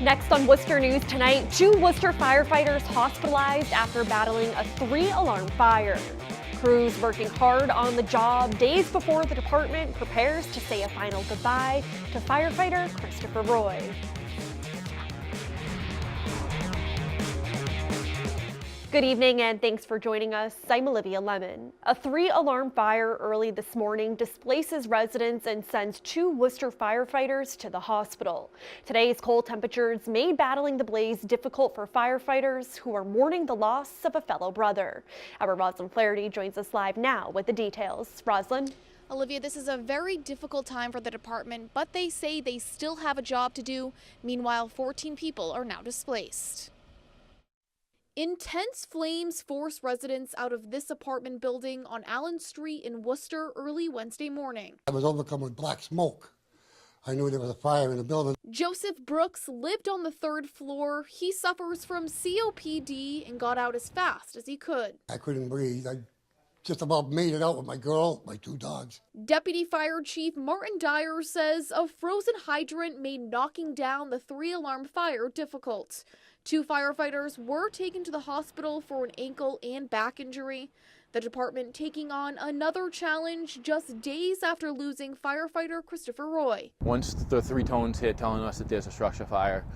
Next on Worcester News tonight, 2 Worcester firefighters hospitalized after battling a 3-alarm fire. Crews working hard on the job days before the department prepares to say a final goodbye to firefighter Christopher Roy. Good evening and thanks for joining us. I'm Olivia Lemon. A 3-alarm fire early this morning displaces residents and sends 2 Worcester firefighters to the hospital. Today's cold temperatures made battling the blaze difficult for firefighters who are mourning the loss of a fellow brother. Our Roslyn Flaherty joins us live now with the details. Roslyn? Olivia, this is a very difficult time for the department, but they say they still have a job to do. Meanwhile, 14 people are now displaced. Intense flames forced residents out of this apartment building on Allen Street in Worcester early Wednesday morning. I was overcome with black smoke. I knew there was a fire in the building. Joseph Brooks lived on the 3rd floor. He suffers from COPD and got out as fast as he could. I couldn't breathe. I just about made it out with my girl, my 2 dogs. Deputy Fire Chief Martin Dyer says a frozen hydrant made knocking down the 3-alarm fire difficult. 2 firefighters were taken to the hospital for an ankle and back injury. The department taking on another challenge just days after losing firefighter Christopher Roy. Once the 3 tones hit telling us that there's a structure fire,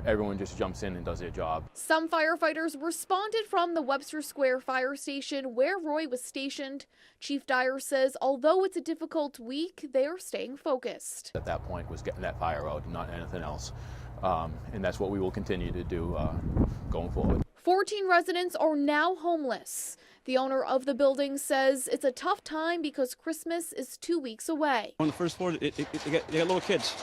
everyone just jumps in and does their job. Some firefighters responded from the Webster Square fire station where Roy was stationed. Chief Dyer says although it's a difficult week, they are staying focused. At that point was getting that fire out, not anything else. And that's what we will continue to do going forward. 14 residents are now homeless. The owner of the building says it's a tough time because Christmas is 2 weeks away. On the 1st floor, they got little kids,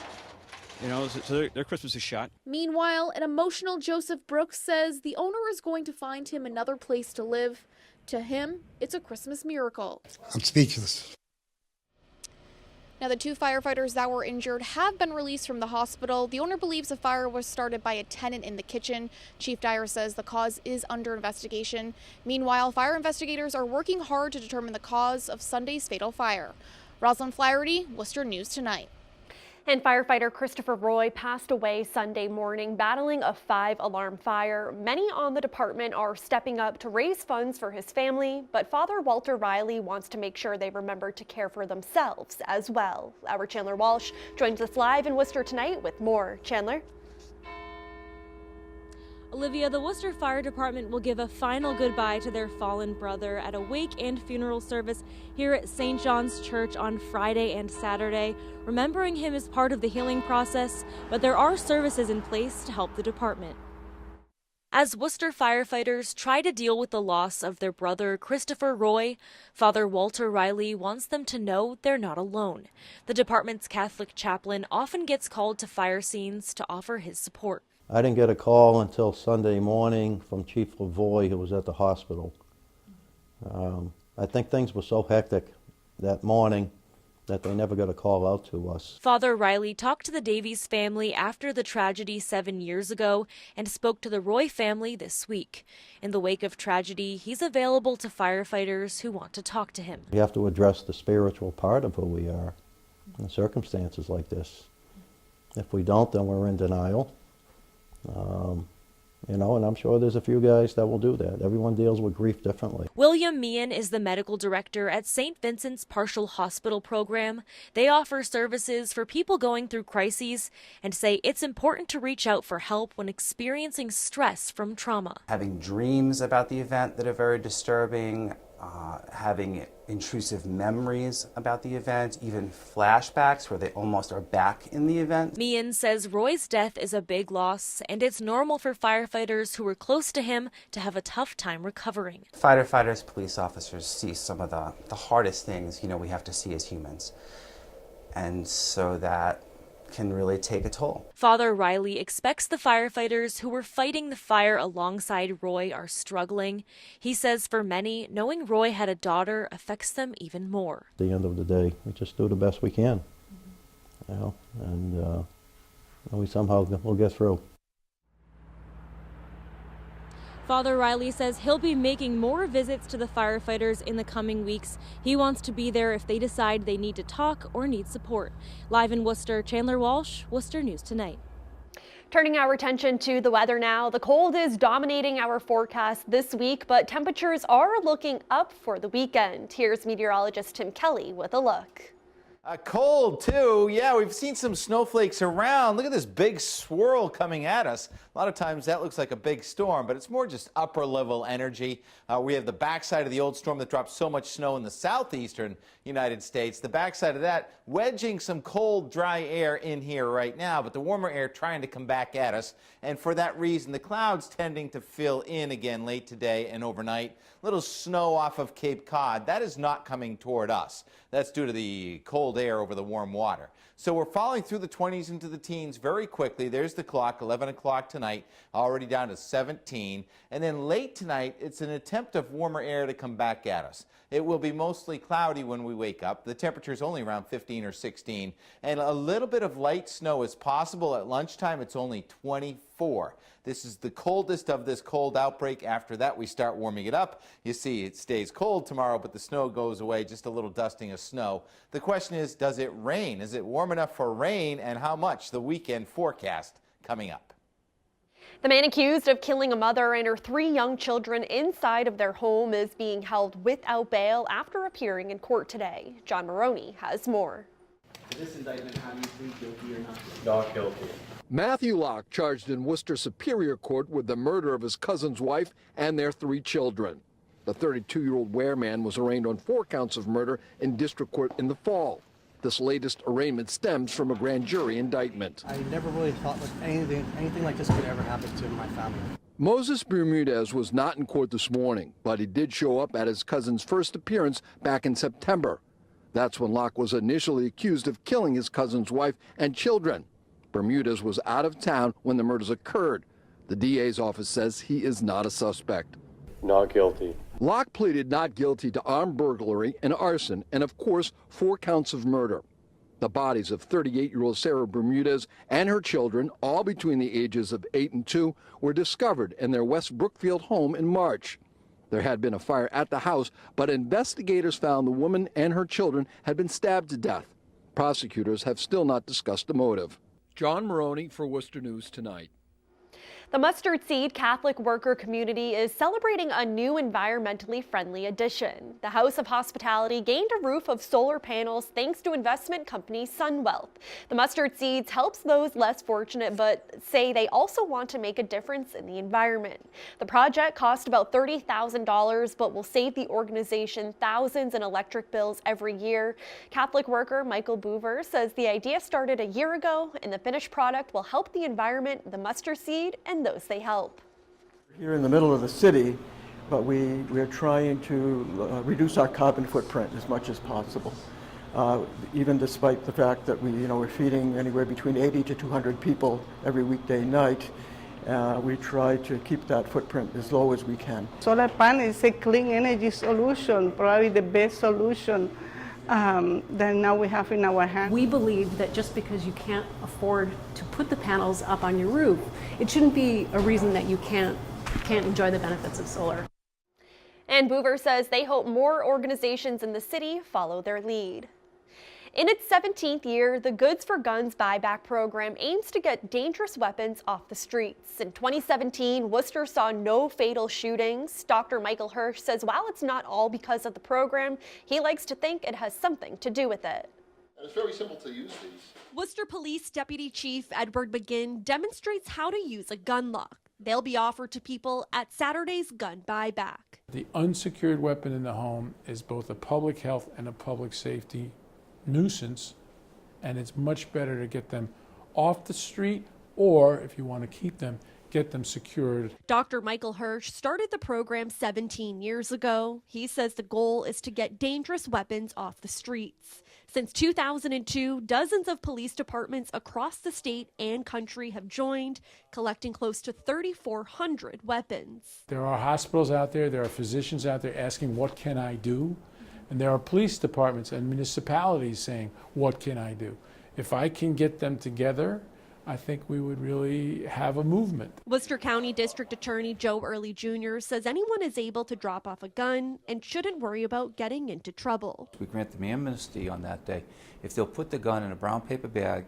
you know, so their Christmas is shot. Meanwhile, an emotional Joseph Brooks says the owner is going to find him another place to live. To him, it's a Christmas miracle. I'm speechless. Now, the 2 firefighters that were injured have been released from the hospital. The owner believes the fire was started by a tenant in the kitchen. Chief Dyer says the cause is under investigation. Meanwhile, fire investigators are working hard to determine the cause of Sunday's fatal fire. Roslyn Flaherty, Worcester News Tonight. And firefighter Christopher Roy passed away Sunday morning battling a 5-alarm fire. Many on the department are stepping up to raise funds for his family, but Father Walter Riley wants to make sure they remember to care for themselves as well. Our Chandler Walsh joins us live in Worcester tonight with more. Chandler? Olivia, the Worcester Fire Department will give a final goodbye to their fallen brother at a wake and funeral service here at St. John's Church on Friday and Saturday. Remembering him is part of the healing process, but there are services in place to help the department. As Worcester firefighters try to deal with the loss of their brother Christopher Roy, Father Walter Riley wants them to know they're not alone. The department's Catholic chaplain often gets called to fire scenes to offer his support. I didn't get a call until Sunday morning from Chief Lavoie, who was at the hospital. I think things were so hectic that morning that they never got a call out to us. Father Riley talked to the Davies family after the tragedy 7 years ago and spoke to the Roy family this week. In the wake of tragedy, he's available to firefighters who want to talk to him. We have to address the spiritual part of who we are in circumstances like this. If we don't, then we're in denial. You know, and I'm sure there's a few guys that will do that. Everyone deals with grief differently. William Meehan is the medical director at St. Vincent's Partial Hospital Program. They offer services for people going through crises and say it's important to reach out for help when experiencing stress from trauma. Having dreams about the event that are very disturbing, having intrusive memories about the event, even flashbacks where they almost are back in the event. Meehan says Roy's death is a big loss, and it's normal for firefighters who were close to him to have a tough time recovering. Firefighters, police officers see some of the hardest things, you know, we have to see as humans. And so that can really take a toll. Father Riley expects the firefighters who were fighting the fire alongside Roy are struggling. He says for many, knowing Roy had a daughter affects them even more. At the end of the day, we just do the best we can, you know, and we somehow will get through. Father Riley says he'll be making more visits to the firefighters in the coming weeks. He wants to be there if they decide they need to talk or need support. Live in Worcester, Chandler Walsh, Worcester News Tonight. Turning our attention to the weather now, the cold is dominating our forecast this week, but temperatures are looking up for the weekend. Here's meteorologist Tim Kelly with a look. Cold too. Yeah, we've seen some snowflakes around. Look at this big swirl coming at us. A lot of times that looks like a big storm, but it's more just upper level energy. We have the backside of the old storm that dropped so much snow in the southeastern United States. The backside of that wedging some cold, dry air in here right now, but the warmer air trying to come back at us. And for that reason, the clouds tending to fill in again late today and overnight. Little snow off of Cape Cod. That is not coming toward us. That's due to the cold air over the warm water. So we're falling through the 20s into the teens very quickly. There's the clock, 11 o'clock tonight, already down to 17. And then late tonight, it's an attempt of warmer air to come back at us. It will be mostly cloudy when we wake up. The temperature is only around 15 or 16. And a little bit of light snow is possible. At lunchtime, it's only 24. This is the coldest of this cold outbreak. After that, we start warming it up. You see, it stays cold tomorrow, but the snow goes away, just a little dusting of snow. The question is, does it rain? Is it warm enough for rain, and how much? The weekend forecast coming up. The man accused of killing a mother and her 3 young children inside of their home is being held without bail after appearing in court today. John Maroney has more. For this indictment, how do you plead guilty or not? Not guilty. Matthew Locke charged in Worcester Superior Court with the murder of his cousin's wife and their 3 children. The 32-year-old Ware man was arraigned on 4 counts of murder in district court in the fall. This latest arraignment stems from a grand jury indictment. I never really thought that anything like this could ever happen to my family. Moses Bermudez was not in court this morning, but he did show up at his cousin's first appearance back in September. That's when Locke was initially accused of killing his cousin's wife and children. Bermudez was out of town when the murders occurred. The DA's office says he is not a suspect. Not guilty. Locke pleaded not guilty to armed burglary and arson and, of course, 4 counts of murder. The bodies of 38-year-old Sarah Bermudez and her children, all between the ages of 8 and 2, were discovered in their West Brookfield home in March. There had been a fire at the house, but investigators found the woman and her children had been stabbed to death. Prosecutors have still not discussed the motive. John Maroney for Worcester News Tonight. The Mustard Seed Catholic worker community is celebrating a new environmentally friendly addition. The House of Hospitality gained a roof of solar panels thanks to investment company SunWealth. The Mustard Seeds helps those less fortunate, but say they also want to make a difference in the environment. The project cost about $30,000, but will save the organization thousands in electric bills every year. Catholic worker Michael Boover says the idea started a year ago, and the finished product will help the environment, the mustard seed, and those they help. Here in the middle of the city, but we're trying to reduce our carbon footprint as much as possible. Even despite the fact that we're feeding anywhere between 80 to 200 people every weekday night, we try to keep that footprint as low as we can. Solar panel is a clean energy solution, probably the best solution that now we have in our hands. We believe that just because you can't afford to put the panels up on your roof, it shouldn't be a reason that you can't enjoy the benefits of solar. And Boover says they hope more organizations in the city follow their lead. In its 17th year, the Goods for Guns buyback program aims to get dangerous weapons off the streets. In 2017, Worcester saw no fatal shootings. Dr. Michael Hirsch says while it's not all because of the program, he likes to think it has something to do with it. And it's very simple to use these. Worcester Police Deputy Chief Edward McGinn demonstrates how to use a gun lock. They'll be offered to people at Saturday's gun buyback. The unsecured weapon in the home is both a public health and a public safety nuisance, and it's much better to get them off the street, or if you want to keep them, get them secured. Dr. Michael Hirsch started the program 17 years ago. He says the goal is to get dangerous weapons off the streets. Since 2002, dozens of police departments across the state and country have joined, collecting close to 3,400 weapons. There are hospitals out there, there are physicians out there asking, what can I do? And there are police departments and municipalities saying, what can I do? If I can get them together, I think we would really have a movement. Worcester County District Attorney Joe Early Jr. says anyone is able to drop off a gun and shouldn't worry about getting into trouble. We grant them amnesty on that day if they'll put the gun in a brown paper bag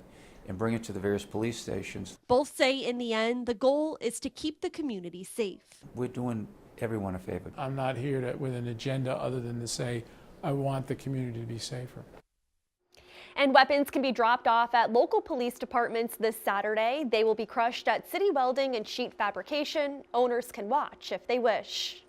and bring it to the various police stations. Both say in the end, the goal is to keep the community safe. We're doing everyone a favor. I'm not here with an agenda other than to say I want the community to be safer. And weapons can be dropped off at local police departments this Saturday. They will be crushed at City Welding and Sheet Fabrication. Owners can watch if they wish.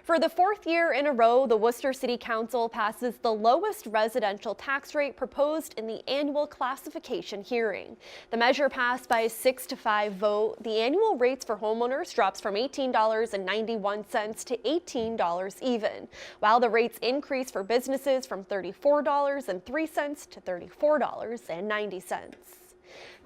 For the fourth year in a row, the Worcester City Council passes the lowest residential tax rate proposed in the annual classification hearing. The measure passed by a 6-5 vote. The annual rates for homeowners drops from $18.91 to $18 even, while the rates increase for businesses from $34.03 to $34.90.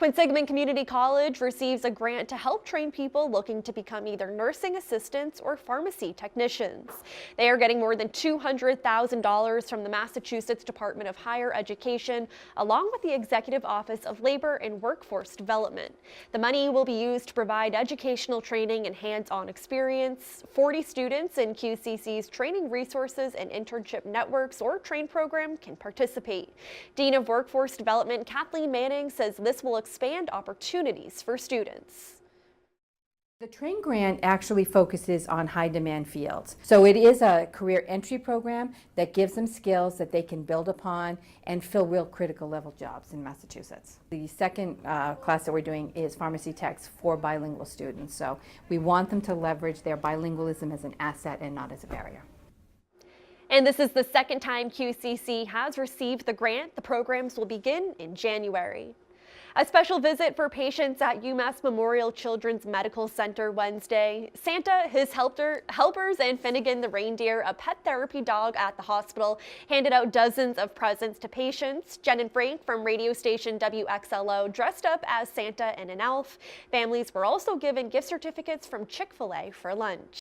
Quinsigamond Community College receives a grant to help train people looking to become either nursing assistants or pharmacy technicians. They are getting more than $200,000 from the Massachusetts Department of Higher Education, along with the Executive Office of Labor and Workforce Development. The money will be used to provide educational training and hands-on experience. 40 students in QCC's training resources and internship networks or train program can participate. Dean of Workforce Development Kathleen Manning says this will expand opportunities for students. The Train Grant actually focuses on high demand fields. So it is a career entry program that gives them skills that they can build upon and fill real critical level jobs in Massachusetts. The second class that we're doing is pharmacy techs for bilingual students. So we want them to leverage their bilingualism as an asset and not as a barrier. And this is the second time QCC has received the grant. The programs will begin in January. A special visit for patients at UMass Memorial Children's Medical Center Wednesday. Santa, his helpers, and Finnegan the reindeer, a pet therapy dog at the hospital, handed out dozens of presents to patients. Jen and Frank from radio station WXLO dressed up as Santa and an elf. Families were also given gift certificates from Chick-fil-A for lunch.